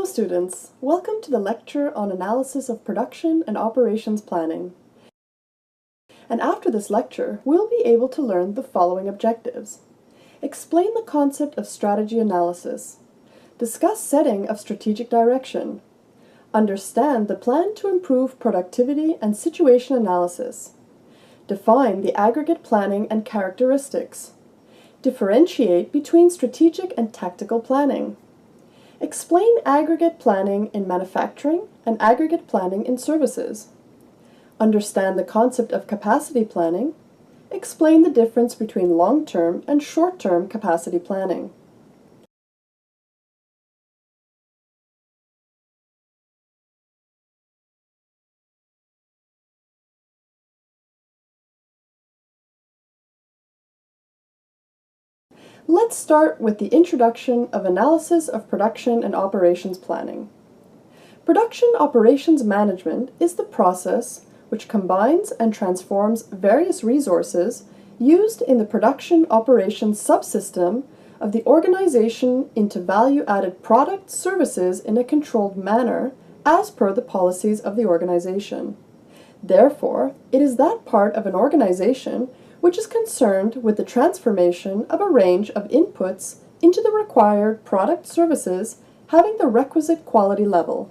Hello students, welcome to the lecture on analysis of production and operations planning. And after this lecture, we'll be able to learn the following objectives. Explain the concept of strategy analysis. Discuss setting of strategic direction. Understand the plan to improve productivity and situation analysis. Define the aggregate planning and characteristics. Differentiate between strategic and tactical planning. Explain aggregate planning in manufacturing and aggregate planning in services. Understand the concept of capacity planning. Explain the difference between long-term and short-term capacity planning. Let's start with the introduction of analysis of production and operations planning. Production operations management is the process which combines and transforms various resources used in the production operations subsystem of the organization into value-added products, services in a controlled manner as per the policies of the organization. Therefore, it is that part of an organization which is concerned with the transformation of a range of inputs into the required product services having the requisite quality level.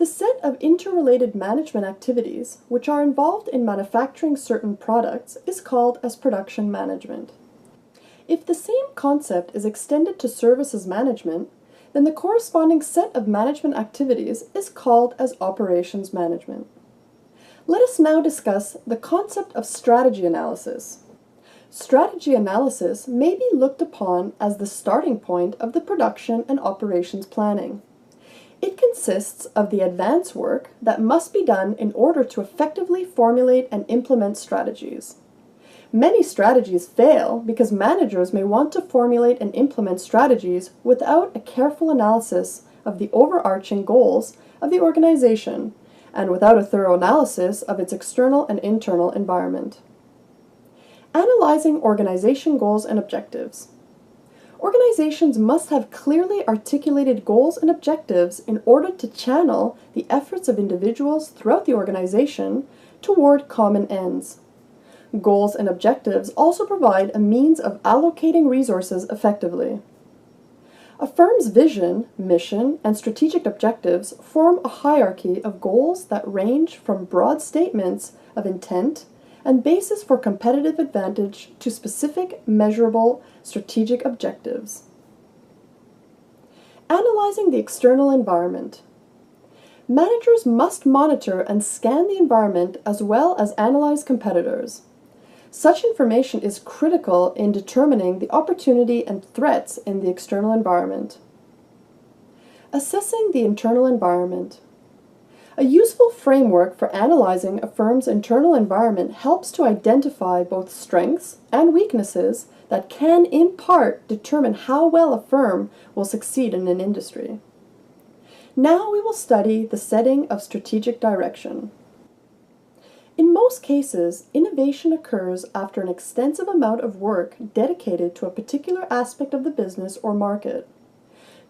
The set of interrelated management activities which are involved in manufacturing certain products is called as production management. If the same concept is extended to services management, then the corresponding set of management activities is called as operations management. Let us now discuss the concept of strategy analysis. Strategy analysis may be looked upon as the starting point of the production and operations planning. It consists of the advance work that must be done in order to effectively formulate and implement strategies. Many strategies fail because managers may want to formulate and implement strategies without a careful analysis of the overarching goals of the organization and without a thorough analysis of its external and internal environment. Analyzing organization goals and objectives. Organizations must have clearly articulated goals and objectives in order to channel the efforts of individuals throughout the organization toward common ends. Goals and objectives also provide a means of allocating resources effectively. A firm's vision, mission, and strategic objectives form a hierarchy of goals that range from broad statements of intent and basis for competitive advantage to specific, measurable, strategic objectives. Analyzing the external environment. Managers must monitor and scan the environment as well as analyze competitors. Such information is critical in determining the opportunity and threats in the external environment. Assessing the internal environment. A useful framework for analyzing a firm's internal environment helps to identify both strengths and weaknesses that can, in part, determine how well a firm will succeed in an industry. Now we will study the setting of strategic direction. In most cases, innovation occurs after an extensive amount of work dedicated to a particular aspect of the business or market.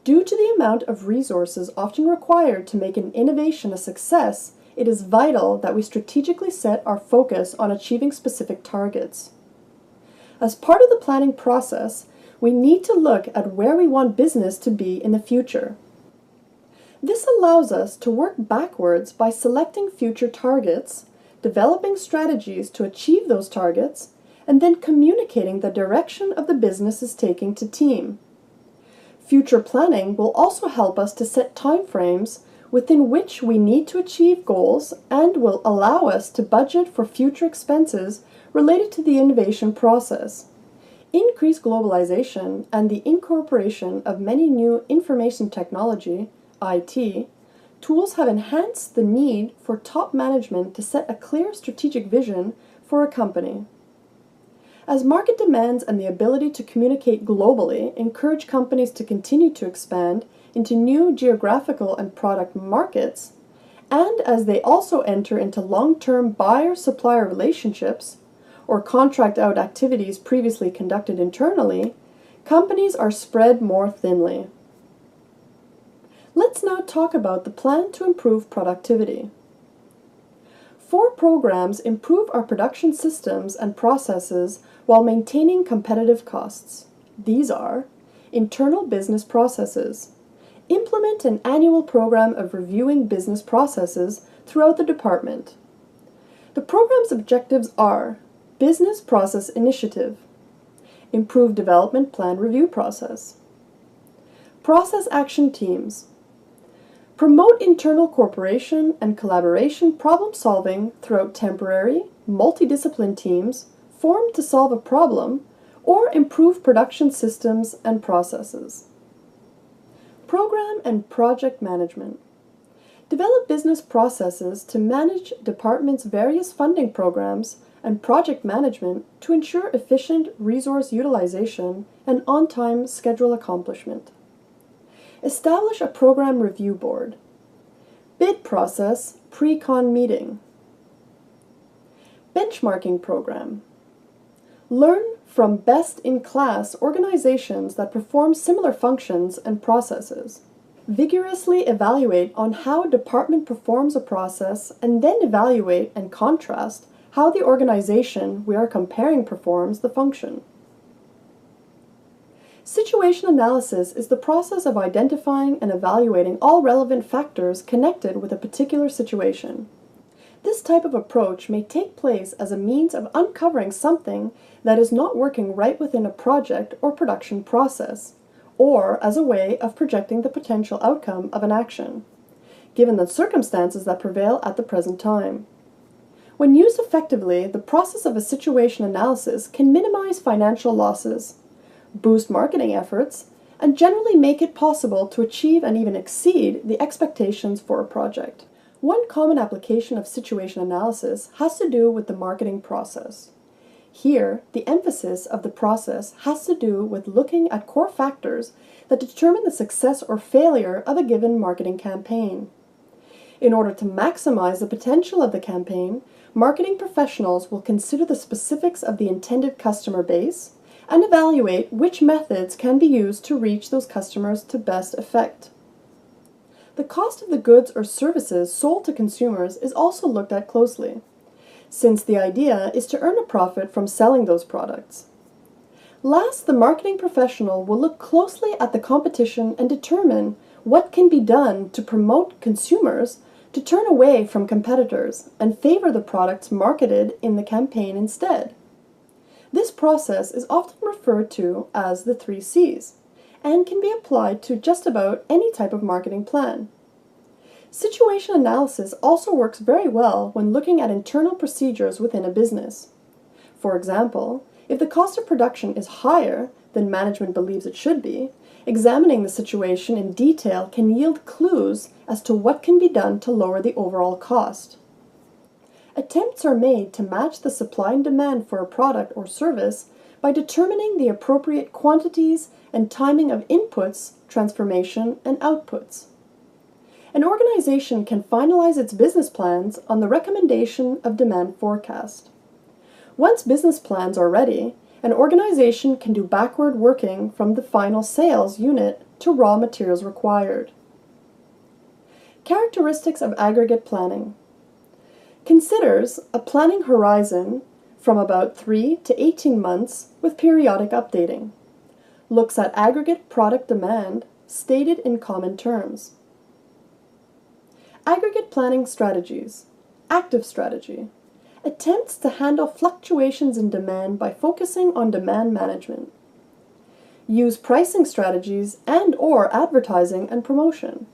Due to the amount of resources often required to make an innovation a success, it is vital that we strategically set our focus on achieving specific targets. As part of the planning process, we need to look at where we want business to be in the future. This allows us to work backwards by selecting future targets, developing strategies to achieve those targets, and then communicating the direction of the business is taking to team. Future planning will also help us to set timeframes within which we need to achieve goals and will allow us to budget for future expenses related to the innovation process. Increased globalization and the incorporation of many new information technology, IT, tools have enhanced the need for top management to set a clear strategic vision for a company. As market demands and the ability to communicate globally encourage companies to continue to expand into new geographical and product markets, and as they also enter into long-term buyer-supplier relationships or contract out activities previously conducted internally, companies are spread more thinly. Let's now talk about the plan to improve productivity. 4 programs improve our production systems and processes while maintaining competitive costs. These are: internal business processes. Implement an annual program of reviewing business processes throughout the department. The program's objectives are: business process initiative, improve development plan review process, process action teams, promote internal cooperation and collaboration problem solving throughout temporary, multidiscipline teams formed to solve a problem or improve production systems and processes. Program and project management. Develop business processes to manage departments' various funding programs and project management to ensure efficient resource utilization and on-time schedule accomplishment. Establish a program review board. Bid process pre-con meeting. Benchmarking program. Learn from best-in-class organizations that perform similar functions and processes. Vigorously evaluate on how a department performs a process and then evaluate and contrast how the organization we are comparing performs the function. Situation analysis is the process of identifying and evaluating all relevant factors connected with a particular situation. This type of approach may take place as a means of uncovering something that is not working right within a project or production process, or as a way of projecting the potential outcome of an action, given the circumstances that prevail at the present time. When used effectively, the process of a situation analysis can minimize financial losses, boost marketing efforts, and generally make it possible to achieve and even exceed the expectations for a project. One common application of situation analysis has to do with the marketing process. Here, the emphasis of the process has to do with looking at core factors that determine the success or failure of a given marketing campaign. In order to maximize the potential of the campaign, marketing professionals will consider the specifics of the intended customer base and evaluate which methods can be used to reach those customers to best effect. The cost of the goods or services sold to consumers is also looked at closely, since the idea is to earn a profit from selling those products. Last, the marketing professional will look closely at the competition and determine what can be done to promote consumers to turn away from competitors and favor the products marketed in the campaign instead. This process is often referred to as the 3 C's and can be applied to just about any type of marketing plan. Situation analysis also works very well when looking at internal procedures within a business. For example, if the cost of production is higher than management believes it should be, examining the situation in detail can yield clues as to what can be done to lower the overall cost. Attempts are made to match the supply and demand for a product or service by determining the appropriate quantities and timing of inputs, transformation, and outputs. An organization can finalize its business plans on the recommendation of demand forecast. Once business plans are ready, an organization can do backward working from the final sales unit to raw materials required. Characteristics of aggregate planning. Considers a planning horizon from about 3 to 18 months with periodic updating. Looks at aggregate product demand stated in common terms. Aggregate planning strategies. Active strategy. Attempts to handle fluctuations in demand by focusing on demand management. Use pricing strategies and/or advertising and promotion.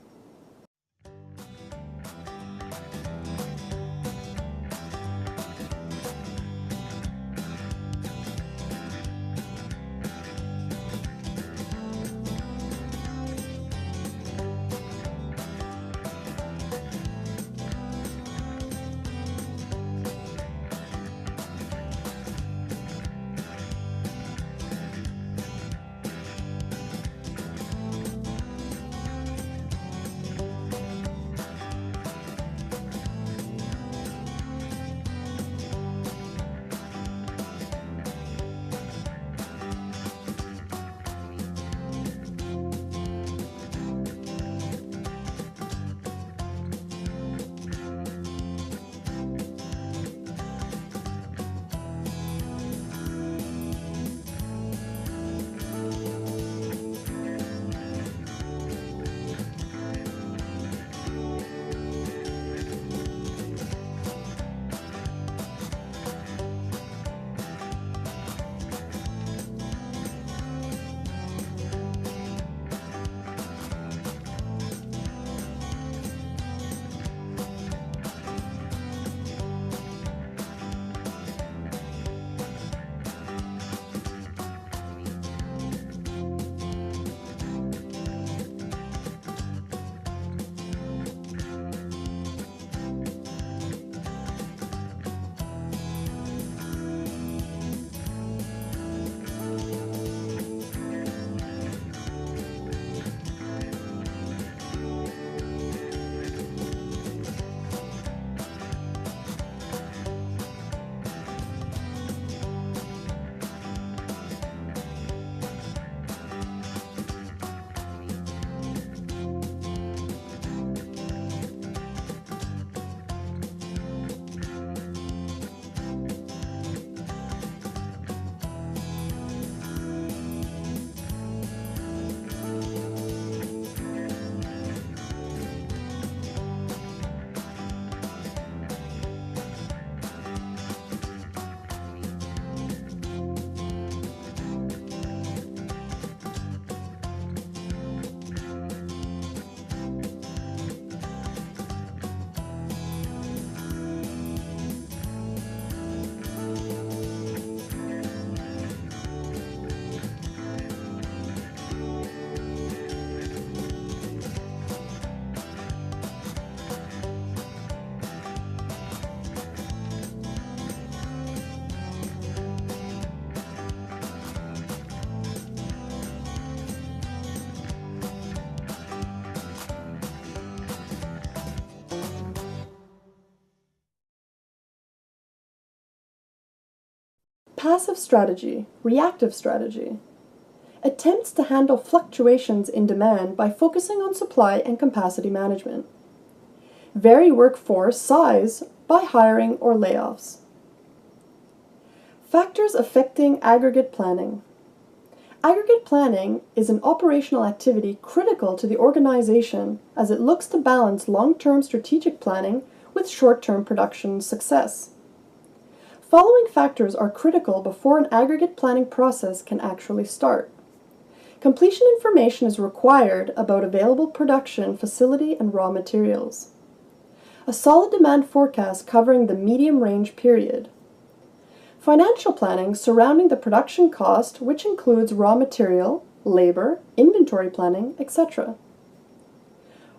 passive strategy, reactive strategy. Attempts to handle fluctuations in demand by focusing on supply and capacity management. Vary workforce size by hiring or layoffs. Factors affecting aggregate planning. Aggregate planning is an operational activity critical to the organization as it looks to balance long-term strategic planning with short-term production success. Following factors are critical before an aggregate planning process can actually start. Completion information is required about available production facility and raw materials. A solid demand forecast covering the medium range period. Financial planning surrounding the production cost, which includes raw material, labor, inventory planning, etc.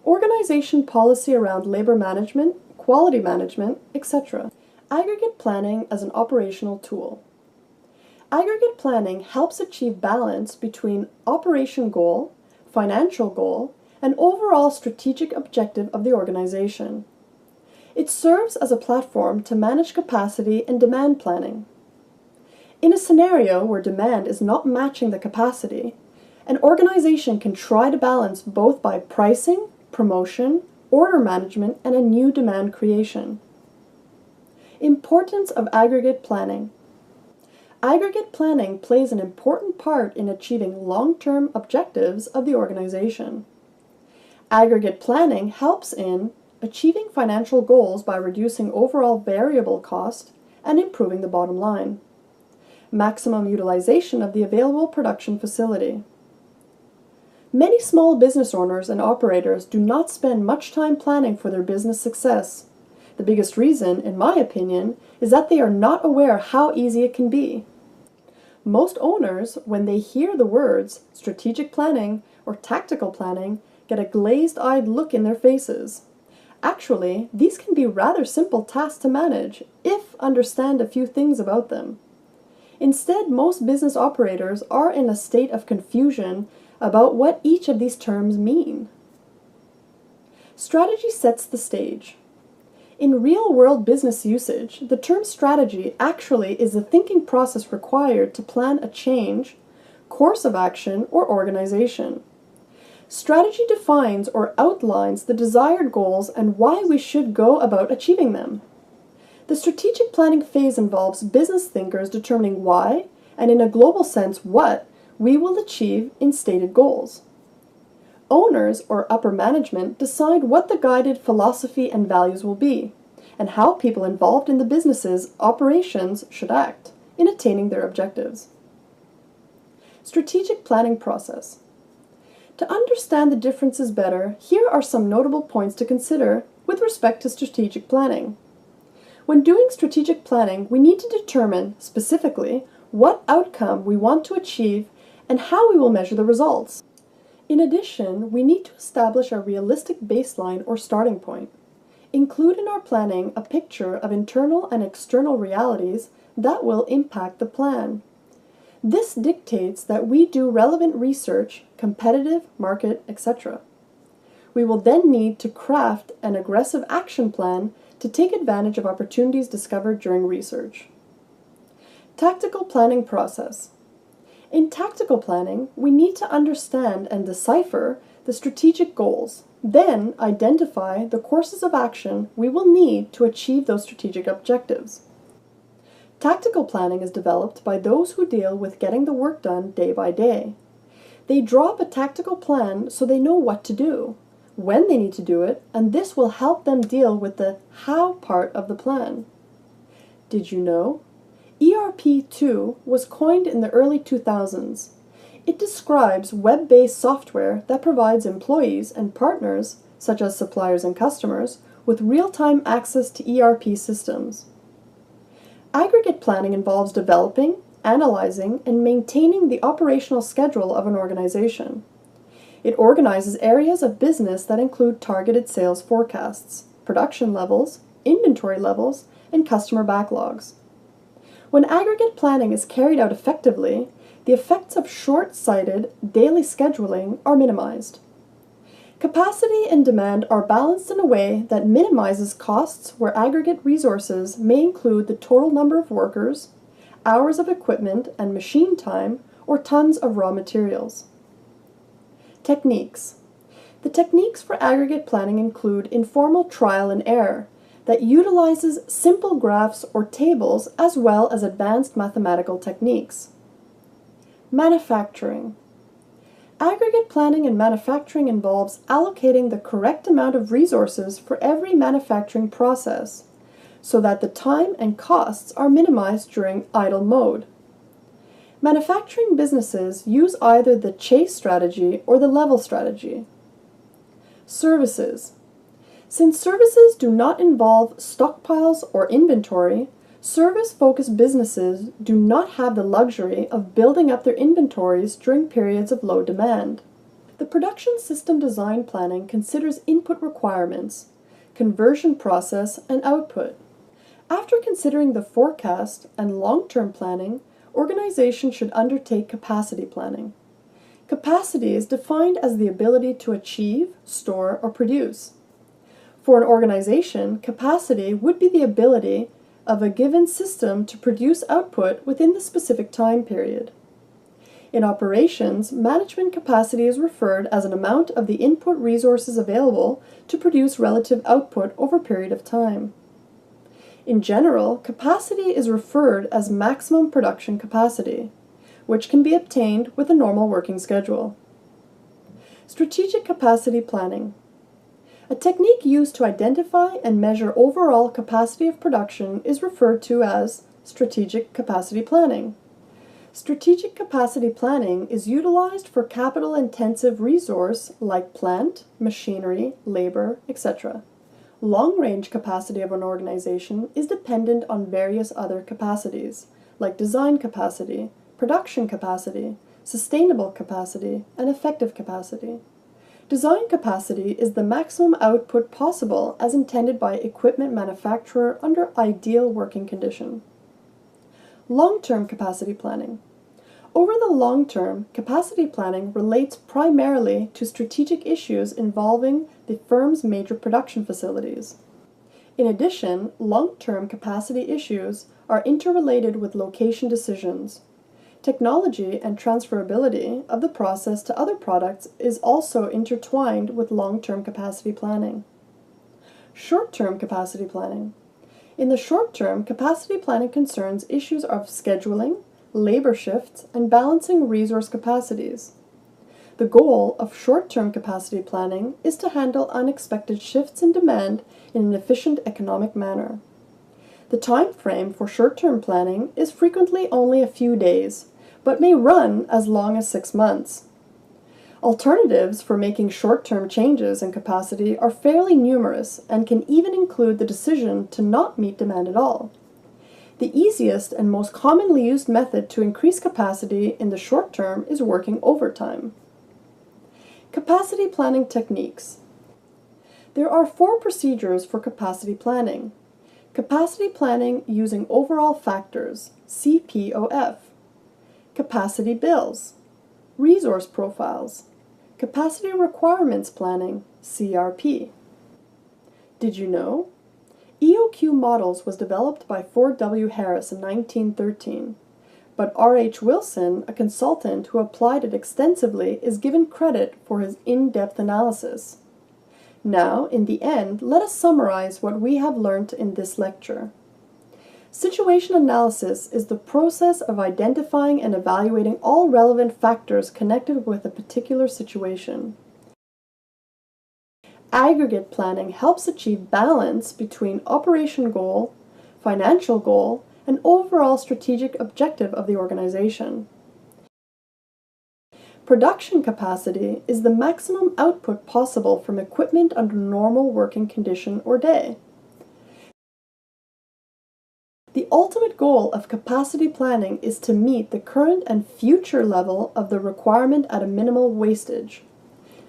Organization policy around labor management, quality management, etc. Aggregate planning as an operational tool. Aggregate planning helps achieve balance between operation goal, financial goal, and overall strategic objective of the organization. It serves as a platform to manage capacity and demand planning. In a scenario where demand is not matching the capacity, an organization can try to balance both by pricing, promotion, order management, and a new demand creation. Importance of aggregate planning. Aggregate planning plays an important part in achieving long-term objectives of the organization. Aggregate planning helps in achieving financial goals by reducing overall variable cost and improving the bottom line. Maximum utilization of the available production facility. Many small business owners and operators do not spend much time planning for their business success. The biggest reason, in my opinion, is that they are not aware how easy it can be. Most owners, when they hear the words strategic planning or tactical planning, get a glazed-eyed look in their faces. Actually, these can be rather simple tasks to manage if understand a few things about them. Instead, most business operators are in a state of confusion about what each of these terms mean. Strategy sets the stage. In real-world business usage, the term strategy actually is the thinking process required to plan a change, course of action, or organization. Strategy defines or outlines the desired goals and why we should go about achieving them. The strategic planning phase involves business thinkers determining why, and in a global sense what, we will achieve in stated goals. Owners or upper management decide what the guided philosophy and values will be, and how people involved in the business's operations should act in attaining their objectives. Strategic planning process. To understand the differences better, here are some notable points to consider with respect to strategic planning. When doing strategic planning, we need to determine, specifically, what outcome we want to achieve and how we will measure the results. In addition, we need to establish a realistic baseline or starting point. Include in our planning a picture of internal and external realities that will impact the plan. This dictates that we do relevant research, competitive, market, etc. We will then need to craft an aggressive action plan to take advantage of opportunities discovered during research. Tactical planning process. In tactical planning, we need to understand and decipher the strategic goals, then identify the courses of action we will need to achieve those strategic objectives. Tactical planning is developed by those who deal with getting the work done day by day. They draw up a tactical plan so they know what to do, when they need to do it, and this will help them deal with the how part of the plan. Did you know? ERP2 was coined in the early 2000s. It describes web-based software that provides employees and partners, such as suppliers and customers, with real-time access to ERP systems. Aggregate planning involves developing, analyzing, and maintaining the operational schedule of an organization. It organizes areas of business that include targeted sales forecasts, production levels, inventory levels, and customer backlogs. When aggregate planning is carried out effectively, the effects of short-sighted daily scheduling are minimized. Capacity and demand are balanced in a way that minimizes costs where aggregate resources may include the total number of workers, hours of equipment and machine time, or tons of raw materials. Techniques. The techniques for aggregate planning include informal trial and error that utilizes simple graphs or tables as well as advanced mathematical techniques. Manufacturing. Aggregate planning in manufacturing involves allocating the correct amount of resources for every manufacturing process so that the time and costs are minimized during idle mode. Manufacturing businesses use either the chase strategy or the level strategy. Services. Since services do not involve stockpiles or inventory, service-focused businesses do not have the luxury of building up their inventories during periods of low demand. The production system design planning considers input requirements, conversion process, and output. After considering the forecast and long-term planning, organizations should undertake capacity planning. Capacity is defined as the ability to achieve, store, or produce. For an organization, capacity would be the ability of a given system to produce output within the specific time period. In operations, management capacity is referred as an amount of the input resources available to produce relative output over a period of time. In general, capacity is referred as maximum production capacity, which can be obtained with a normal working schedule. Strategic capacity planning. A technique used to identify and measure overall capacity of production is referred to as strategic capacity planning. Strategic capacity planning is utilized for capital-intensive resource like plant, machinery, labor, etc. Long-range capacity of an organization is dependent on various other capacities, like design capacity, production capacity, sustainable capacity, and effective capacity. Design capacity is the maximum output possible as intended by equipment manufacturer under ideal working condition. Long-term capacity planning. Over the long term, capacity planning relates primarily to strategic issues involving the firm's major production facilities. In addition, long-term capacity issues are interrelated with location decisions. Technology and transferability of the process to other products is also intertwined with long-term capacity planning. Short-term capacity planning. In the short term, capacity planning concerns issues of scheduling, labor shifts, and balancing resource capacities. The goal of short-term capacity planning is to handle unexpected shifts in demand in an efficient economic manner. The time frame for short-term planning is frequently only a few days, but may run as long as 6 months. Alternatives for making short-term changes in capacity are fairly numerous and can even include the decision to not meet demand at all. The easiest and most commonly used method to increase capacity in the short term is working overtime. Capacity planning techniques. There are 4 procedures for capacity planning. Capacity planning using overall factors, CPOF. Capacity bills. Resource profiles. Capacity requirements planning, CRP. Did you know? EOQ models was developed by Ford W. Harris in 1913, but R.H. Wilson, a consultant who applied it extensively, is given credit for his in-depth analysis. Now, in the end, let us summarize what we have learned in this lecture. Situation analysis is the process of identifying and evaluating all relevant factors connected with a particular situation. Aggregate planning helps achieve balance between operation goal, financial goal, and overall strategic objective of the organization. Production capacity is the maximum output possible from equipment under normal working condition or day. The ultimate goal of capacity planning is to meet the current and future level of the requirement at a minimal wastage.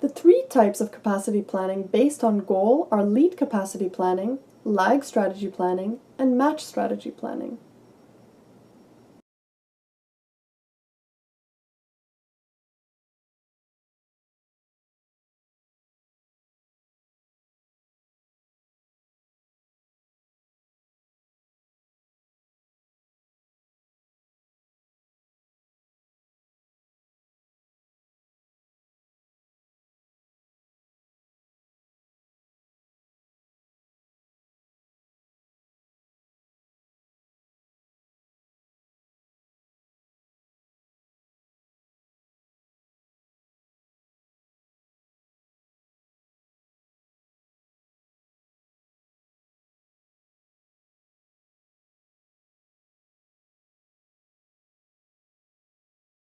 The 3 types of capacity planning based on goal are lead capacity planning, lag strategy planning, and match strategy planning.